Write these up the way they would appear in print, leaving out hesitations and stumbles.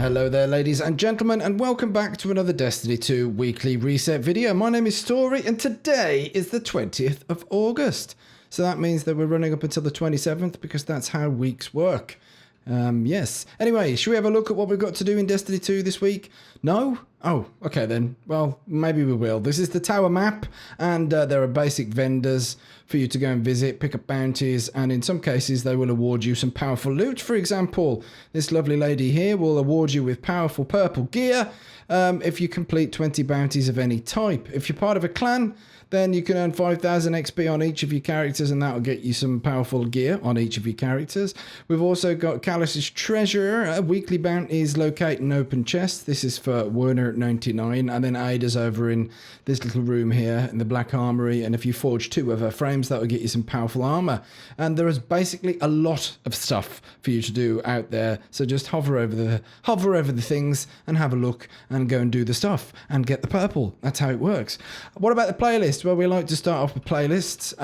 Hello there ladies and gentlemen, and welcome back to another Destiny 2 weekly reset video. My name is Story and today is the 20th of August. So that means that we're running up until the 27th because that's how weeks work. Yes. Anyway, should we have a look at what we've got to do in Destiny 2 this week? No? Oh, okay then. Well, maybe we will. This is the tower map, and there are basic vendors for you to go and visit, pick up bounties, and in some cases they will award you some powerful loot. For example, this lovely lady here will award you with powerful purple gear if you complete 20 bounties of any type. If you're part of a clan, then you can earn 5,000 XP on each of your characters, and that will get you some powerful gear on each of your characters. We've also got Callus's Treasure, weekly bounties, locate and open chests. This is for Werner at 99, and then Ada's over in this little room here in the Black Armory, and if you forge 2 of her frames, that will get you some powerful armor. And there is basically a lot of stuff for you to do out there, so just hover over the things and have a look and go and do the stuff and get the purple. That's how it works. What about the playlist? Well, we like to start off with playlists.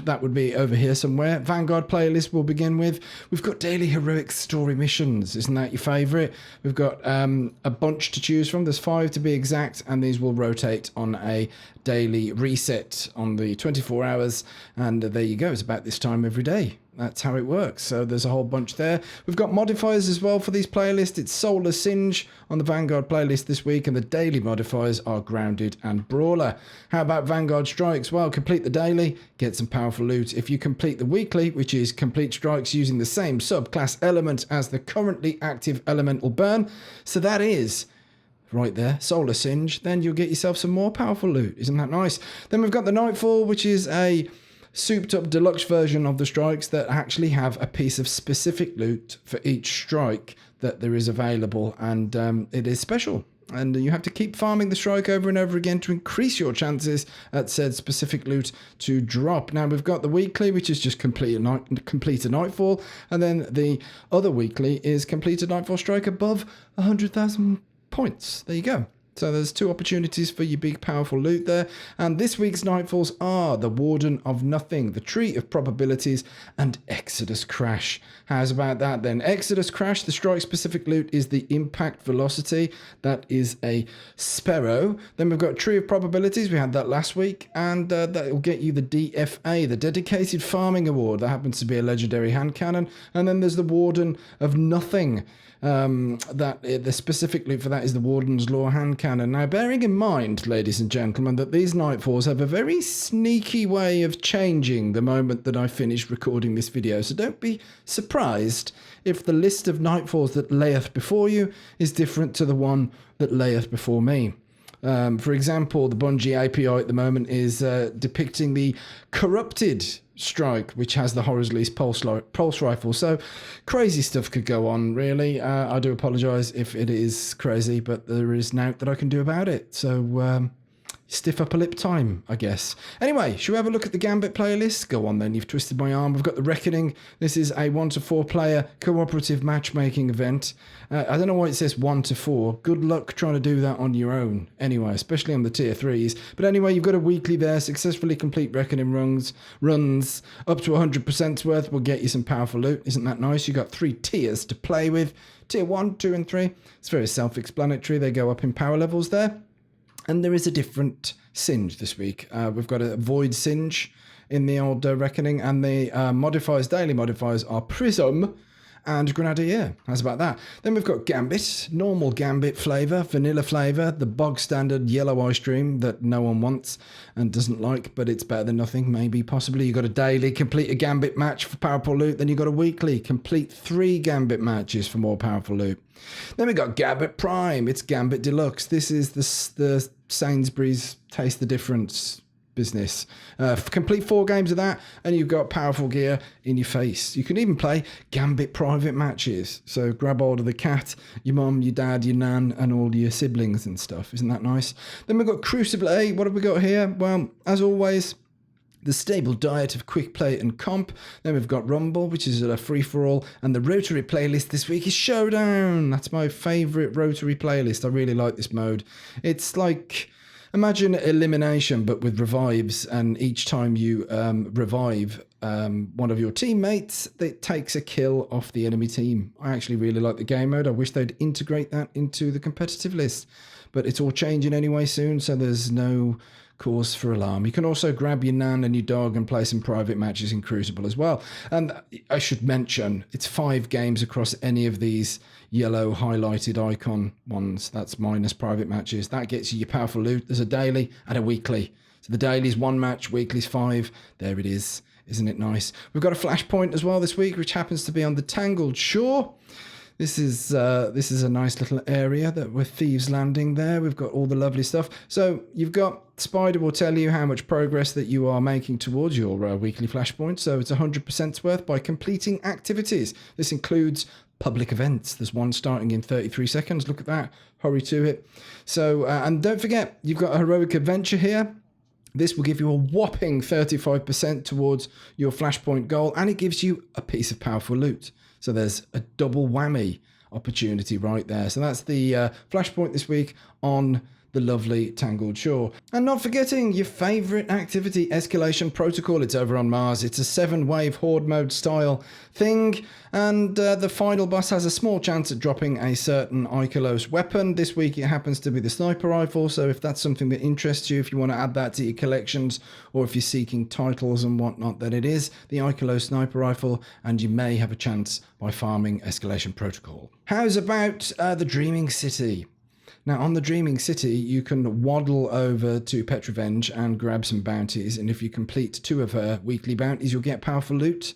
That would be over here somewhere. Vanguard playlist we'll begin with. We've got daily heroic story missions. Isn't that your favourite? We've got a bunch to choose from. There's 5 to be exact, and these will rotate on a daily reset on the 24 hours. And there you go. It's about this time every day. That's how it works. So there's a whole bunch there. We've got modifiers as well for these playlists. It's Solar Singe on the Vanguard playlist this week, and the daily modifiers are Grounded and Brawler. How about Vanguard Strikes? Well, complete the daily, get some powerful loot. If you complete the weekly, which is complete strikes using the same subclass element as the currently active elemental burn, so that is right there, Solar Singe, then you'll get yourself some more powerful loot. Isn't that nice? Then we've got the Nightfall, which is a souped up deluxe version of the strikes that actually have a piece of specific loot for each strike that there is available, and it is special, and you have to keep farming the strike over and over again to increase your chances at said specific loot to drop. Now we've got the weekly, which is just complete a Nightfall, and then the other weekly is complete a Nightfall strike above 100,000 points. There you go. So there's 2 opportunities for your big powerful loot there. And this week's Nightfalls are the Warden of Nothing, the Tree of Probabilities, and Exodus Crash. How's about that then? Exodus Crash, the strike specific loot is the Impact Velocity. That is a Sparrow. Then we've got Tree of Probabilities. We had that last week. And that will get you the DFA, the Dedicated Farming Award. That happens to be a legendary hand cannon. And then there's the Warden of Nothing. The specific loot for that is the Warden's Law hand cannon. Now, bearing in mind, ladies and gentlemen, that these Nightfalls have a very sneaky way of changing the moment that I finish recording this video, so don't be surprised if the list of Nightfalls that layeth before you is different to the one that layeth before me. For example, the Bungie API at the moment is depicting the Corrupted strike, which has the Horror's pulse rifle. So crazy stuff could go on, really. I do apologise if it is crazy, but there is naught that I can do about it. So stiff upper lip time, I guess. Anyway, should we have a look at the Gambit playlist? Go on then, you've twisted my arm. We've got the Reckoning. This is a 1 to 4 player cooperative matchmaking event. I don't know why it says 1 to 4. Good luck trying to do that on your own. Anyway, especially on the tier 3s. But anyway, you've got a weekly there. Successfully complete Reckoning runs up to 100% worth will get you some powerful loot. Isn't that nice? You've got 3 tiers to play with. Tier 1, 2 and 3. It's very self-explanatory. They go up in power levels there. And there is a different Singe this week. We've got a Void Singe in the old Reckoning, and the daily modifiers are Prism and Grenadier. How's about that? Then we've got Gambit, normal Gambit flavour, vanilla flavour, the bog standard yellow ice cream that no one wants and doesn't like, but it's better than nothing, maybe, possibly. You've got a daily, complete a Gambit match for powerful loot. Then you've got a weekly, complete 3 Gambit matches for more powerful loot. Then we've got Gambit Prime. It's Gambit Deluxe. This is the Sainsbury's Taste the Difference business. Complete 4 games of that, and you've got powerful gear in your face. You can even play Gambit private matches. So grab hold of the cat, your mum, your dad, your nan, and all your siblings and stuff. Isn't that nice? Then we've got Crucible. What have we got here? Well, as always, the stable diet of quick play and comp. Then we've got Rumble, which is a free-for-all, and the Rotary playlist this week is Showdown. That's my favourite Rotary playlist. I really like this mode. It's like, imagine elimination but with revives, and each time you revive one of your teammates that takes a kill off the enemy team. I actually really like the game mode. I wish they'd integrate that into the competitive list, but it's all changing anyway soon, so there's no cause for alarm. You can also grab your nan and your dog and play some private matches in Crucible as well. And I should mention, it's 5 games across any of these yellow highlighted icon ones. That's minus private matches. That gets you your powerful loot. There's a daily and a weekly. So the daily's 1 match, weekly's 5. There it is. Isn't it nice? We've got a Flashpoint as well this week, which happens to be on the Tangled Shore. This is a nice little area that with Thieves Landing there. We've got all the lovely stuff. So you've got Spider will tell you how much progress that you are making towards your weekly Flashpoint. So it's 100% worth by completing activities. This includes public events. There's one starting in 33 seconds. Look at that. Hurry to it. So, and don't forget, you've got a heroic adventure here. This will give you a whopping 35% towards your Flashpoint goal, and it gives you a piece of powerful loot. So there's a double whammy opportunity right there. So that's the Flashpoint this week on the lovely Tangled Shore. And not forgetting your favourite activity, Escalation Protocol. It's over on Mars. It's a 7-wave horde mode style thing. And the final boss has a small chance at dropping a certain Ikelos weapon. This week it happens to be the sniper rifle. So if that's something that interests you, if you want to add that to your collections, or if you're seeking titles and whatnot, then it is the Ikelos sniper rifle. And you may have a chance by farming Escalation Protocol. How's about the Dreaming City? Now, on the Dreaming City, you can waddle over to Petrovenge and grab some bounties. And if you complete 2 of her weekly bounties, you'll get powerful loot.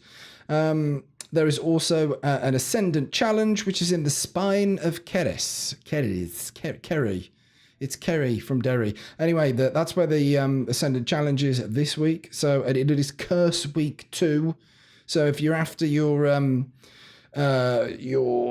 There is also an Ascendant Challenge, which is in the spine of Keres. Kerry. It's Kerry from Derry. Anyway, that's where the Ascendant Challenge is this week. So it is Curse Week 2. So if you're after your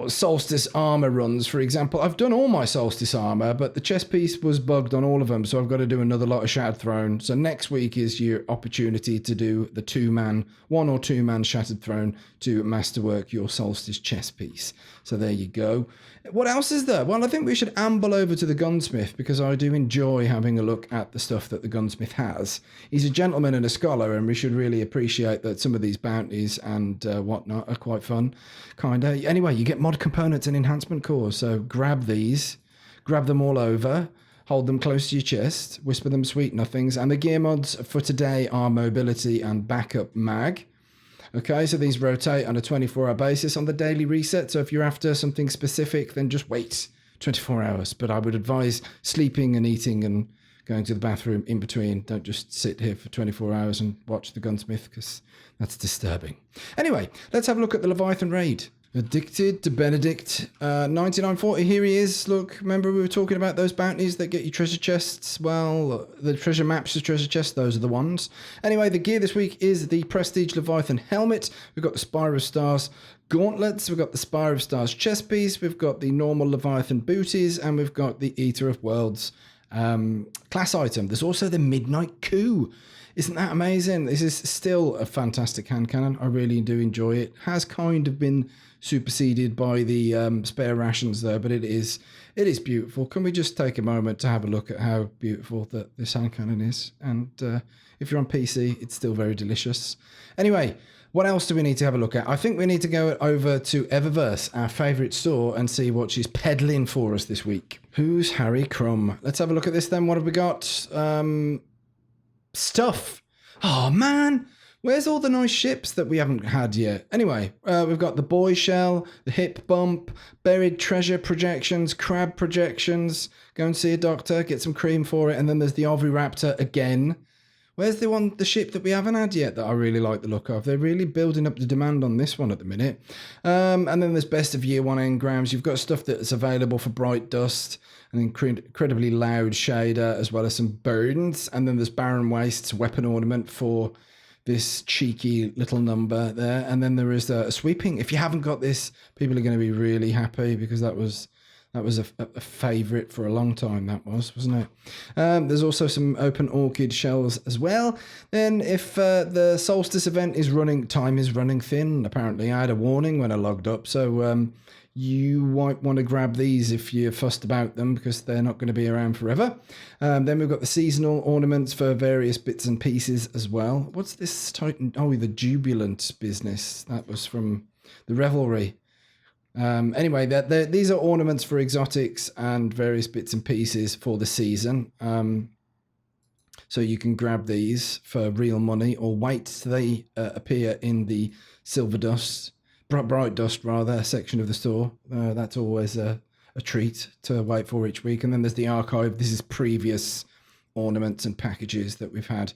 Solstice armor runs, for example, I've done all my Solstice armor, but the chest piece was bugged on all of them, so I've got to do another lot of Shattered Throne. So next week is your opportunity to do the 1 or 2 man Shattered Throne to masterwork your Solstice chest piece. So there you go. What else is there? Well, I think we should amble over to the Gunsmith, because I do enjoy having a look at the stuff that the Gunsmith has. He's a gentleman and a scholar, and we should really appreciate that some of these bounties and whatnot are quite fun. Kinda. Anyway, you get mod components and enhancement cores, so grab these, grab them all over, hold them close to your chest, whisper them sweet nothings, and the gear mods for today are mobility and backup mag. Okay, so these rotate on a 24-hour basis on the daily reset, so if you're after something specific, then just wait 24 hours, but I would advise sleeping and eating and going to the bathroom in between. Don't just sit here for 24 hours and watch the Gunsmith, because that's disturbing. Anyway, let's have a look at the Leviathan raid. Addicted to Benedict. 9940, here he is. Look, remember we were talking about those bounties that get you treasure chests? Well, the treasure maps to treasure chests, those are the ones. Anyway, the gear this week is the Prestige Leviathan helmet. We've got the Spire of Stars gauntlets. We've got the Spire of Stars chest piece. We've got the normal Leviathan booties. And we've got the Eater of Worlds class item. There's also the Midnight Coup. Isn't that amazing? This is still a fantastic hand cannon. I really do enjoy it. Has kind of been superseded by the spare rations though, but it is beautiful. Can we just take a moment to have a look at how beautiful that this hand cannon is? And if you're on PC, it's still very delicious. Anyway, what else do we need to have a look at? I think we need to go over to Eververse, our favourite store, and see what she's peddling for us this week. Who's Harry Crumb? Let's have a look at this then. What have we got? Stuff. Oh man, where's all the nice ships that we haven't had yet? Anyway, we've got the Boy Shell, the Hip Bump, Buried Treasure projections, Crab projections. Go and see a doctor, get some cream for it, and then there's the Oviraptor again. Where's the ship that we haven't had yet that I really like the look of? They're really building up the demand on this one at the minute. And then there's Best of Year 1 engrams. You've got stuff that's available for Bright Dust, an incredibly loud shader, as well as some burns. And then there's Barren Wastes weapon ornament for this cheeky little number there. And then there is a sweeping. If you haven't got this, people are going to be really happy, because that was That was a favourite for a long time, that wasn't it? There's also some open orchid shells as well. Then if the solstice event is running, time is running thin, apparently. I had a warning when I logged up, so you might want to grab these if you're fussed about them, because they're not going to be around forever. Then we've got the seasonal ornaments for various bits and pieces as well. What's this Titan? Oh, the Jubilant business. That was from the Revelry. Anyway, these are ornaments for exotics and various bits and pieces for the season. So you can grab these for real money or wait till they appear in the silver dust, bright dust rather, section of the store. That's always a treat to wait for each week. And then there's the archive. This is previous ornaments and packages that we've had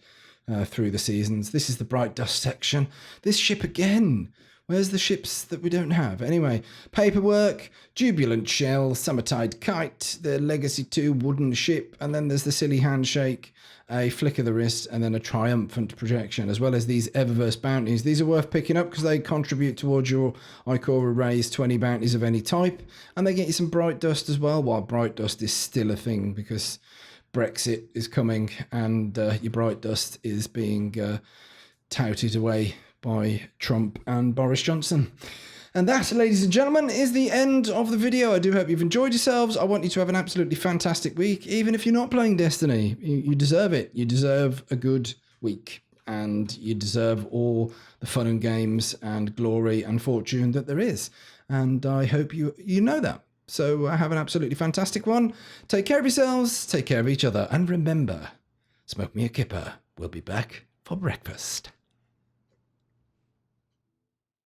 through the seasons. This is the bright dust section. This ship again. Where's the ships that we don't have? Anyway, paperwork, Jubilant Shell, Summertide Kite, the Legacy 2 wooden ship, and then there's the Silly Handshake, a Flick of the Wrist, and then a Triumphant Projection, as well as these Eververse bounties. These are worth picking up because they contribute towards your Ikora Raise 20 bounties of any type, and they get you some Bright Dust as well, while Bright Dust is still a thing because Brexit is coming and your Bright Dust is being touted away by Trump and Boris Johnson. And that, ladies and gentlemen, is the end of the video. I do hope you've enjoyed yourselves. I want you to have an absolutely fantastic week, even if you're not playing Destiny. You deserve it. You deserve a good week, and you deserve all the fun and games and glory and fortune that there is. And I hope you know that. So have an absolutely fantastic one. Take care of yourselves, take care of each other, and remember, smoke me a kipper. We'll be back for breakfast.